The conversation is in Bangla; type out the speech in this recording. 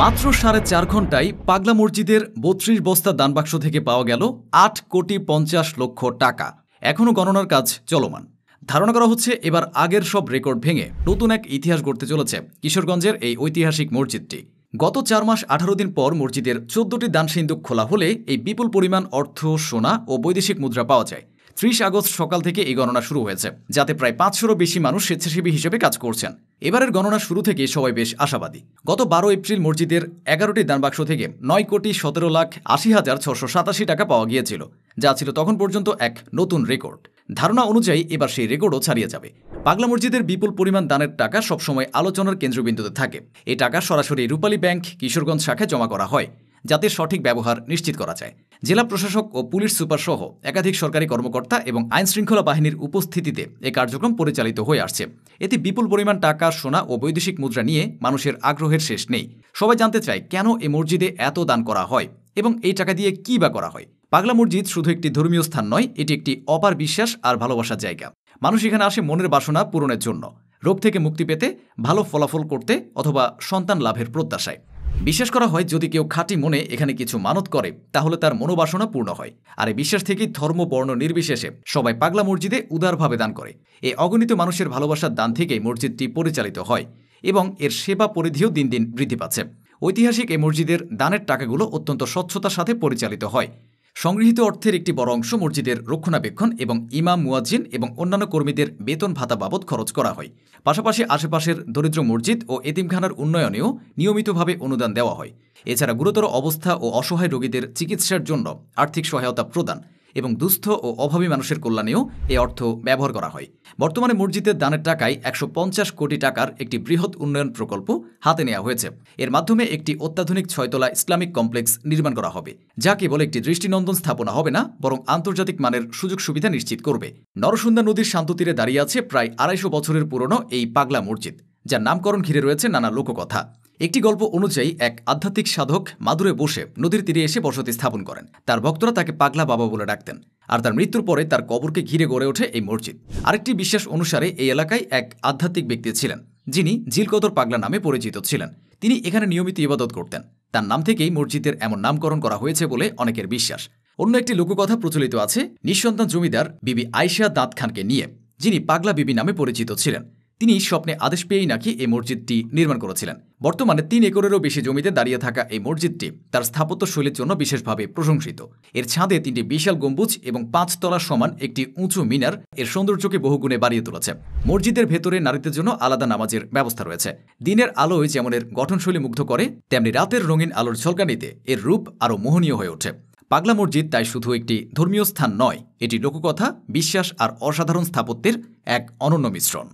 মাত্র 4.5 ঘন্টায় পাগলা মসজিদের 32 বস্তা দানবাক্স থেকে পাওয়া গেল 8,50,00,000 টাকা। এখনও গণনার কাজ চলমান। ধারণা করা হচ্ছে এবার আগের সব রেকর্ড ভেঙে নতুন এক ইতিহাস গড়তে চলেছে কিশোরগঞ্জের এই ঐতিহাসিক মসজিদটি। গত 4 মাস 18 দিন পর মসজিদের 14টি দান সিন্দুক খোলা হলে এই বিপুল পরিমাণ অর্থ, সোনা ও বৈদেশিক মুদ্রা পাওয়া যায়। 30 আগস্ট সকাল থেকে এই গণনা শুরু হয়েছে, যাতে প্রায় 500-রও বেশি মানুষ স্বেচ্ছাসেবী হিসেবে কাজ করছেন। এবারের গণনা শুরু থেকে সবাই বেশ আশাবাদী। গত 12 এপ্রিল মসজিদের 11টি দানবাক্স থেকে 9,17,80,687 টাকা পাওয়া গিয়েছিল, যা ছিল তখন পর্যন্ত এক নতুন রেকর্ড। ধারণা অনুযায়ী এবার সেই রেকর্ডও ছাড়িয়ে যাবে। পাগলা মসজিদের বিপুল পরিমাণ দানের টাকা সবসময় আলোচনার কেন্দ্রবিন্দুতে থাকে। এই টাকা সরাসরি রূপালী ব্যাংক কিশোরগঞ্জ শাখায় জমা করা হয়, যাতে সঠিক ব্যবহার নিশ্চিত করা যায়। জেলা প্রশাসক ও পুলিশ সুপার সহ একাধিক সরকারি কর্মকর্তা এবং আইনশৃঙ্খলা বাহিনীর উপস্থিতিতে এ কার্যক্রম পরিচালিত হয়ে আসছে। এতে বিপুল পরিমাণ টাকা, সোনা ও বৈদেশিক মুদ্রা নিয়ে মানুষের আগ্রহের শেষ নেই। সবাই জানতে চায় কেন এ মসজিদে এত দান করা হয় এবং এই টাকা দিয়ে কী বা করা হয়। পাগলা মসজিদ শুধু একটি ধর্মীয় স্থান নয়, এটি একটি অপার বিশ্বাস আর ভালোবাসার জায়গা। মানুষ এখানে আসে মনের বাসনা পূরণের জন্য, রোগ থেকে মুক্তি পেতে, ভালো ফলাফল করতে অথবা সন্তান লাভের প্রত্যাশায়। বিশ্বাস করা হয় যদি কেউ খাঁটি মনে এখানে কিছু মানত করে তাহলে তার মনোবাসনা পূর্ণ হয়। আর এই বিশ্বাস থেকেই ধর্ম বর্ণ নির্বিশেষে সবাই পাগলা মসজিদে উদারভাবে দান করে। এই অগণিত মানুষের ভালোবাসার দান থেকেই মসজিদটি পরিচালিত হয় এবং এর সেবা পরিধিও দিন দিন বৃদ্ধি পাচ্ছে। ঐতিহাসিক এই মসজিদের দানের টাকাগুলো অত্যন্ত স্বচ্ছতার সাথে পরিচালিত হয়। সংগৃহীত অর্থের একটি বড় অংশ মসজিদের রক্ষণাবেক্ষণ এবং ইমাম, মুয়াজ্জিন এবং অন্যান্য কর্মীদের বেতন ভাতা বাবদ খরচ করা হয়। পাশাপাশি আশেপাশের দরিদ্র মসজিদ ও এতিমখানার উন্নয়নেও নিয়মিতভাবে অনুদান দেওয়া হয়। এছাড়া গুরুতর অবস্থা ও অসহায় রোগীদের চিকিৎসার জন্য আর্থিক সহায়তা প্রদান এবং দুস্থ ও অভাবী মানুষের কল্যাণেও এ অর্থ ব্যবহার করা হয়। বর্তমানে মসজিদের দানের টাকায় 150 কোটি টাকার একটি বৃহৎ উন্নয়ন প্রকল্প হাতে নেওয়া হয়েছে। এর মাধ্যমে একটি অত্যাধুনিক 6তলা ইসলামিক কমপ্লেক্স নির্মাণ করা হবে, যা কেবল একটি দৃষ্টিনন্দন স্থাপনা হবে না, বরং আন্তর্জাতিক মানের সুযোগ সুবিধা নিশ্চিত করবে। নরসুন্দা নদীর শান্ত তীরে দাঁড়িয়ে আছে প্রায় 250 বছরের পুরনো এই পাগলা মসজিদ, যার নামকরণ ঘিরে রয়েছে নানা লোককথা। একটি গল্প অনুযায়ী এক আধ্যাত্মিক সাধক মাদুরে বসে নদীর তীরে এসে বসতি স্থাপন করেন। তার ভক্তরা তাকে পাগলা বাবা বলে ডাকতেন, আর তার মৃত্যুর পরে তার কবরকে ঘিরে গড়ে ওঠে এই মসজিদ। আরেকটি বিশ্বাস অনুসারে এই এলাকায় এক আধ্যাত্মিক ব্যক্তি ছিলেন, যিনি জিলকদর পাগলা নামে পরিচিত ছিলেন। তিনি এখানে নিয়মিত ইবাদত করতেন। তার নাম থেকেই মসজিদের এমন নামকরণ করা হয়েছে বলে অনেকের বিশ্বাস। অন্য একটি লোককথা প্রচলিত আছে নিঃসন্তান জমিদার বিবি আয়েশা দাঁত খানকে নিয়ে, যিনি পাগলা বিবি নামে পরিচিত ছিলেন। তিনি স্বপ্নে আদেশ পেয়েই নাকি এই মসজিদটি নির্মাণ করেছিলেন। বর্তমানে 3 একরেরও বেশি জমিতে দাঁড়িয়ে থাকা এই মসজিদটি তার স্থাপত্য শৈলীর জন্য বিশেষভাবে প্রশংসিত। এর ছাদে 3টি বিশাল গম্বুজ এবং 5 তলা সমান একটি উঁচু মিনার এর সৌন্দর্যকে বহুগুণে বাড়িয়ে তুলেছে। মসজিদের ভেতরে নারীদের জন্য আলাদা নামাজের ব্যবস্থা রয়েছে। দিনের আলোয় যেমন এর গঠনশৈলী মুগ্ধ করে, তেমনি রাতের রঙিন আলোর ঝলকানিতে এর রূপ আরও মোহনীয় হয়ে ওঠে। পাগলা মসজিদ তাই শুধু একটি ধর্মীয় স্থান নয়, এটি লোককথা, বিশ্বাস আর অসাধারণ স্থাপত্যের এক অনন্য মিশ্রণ।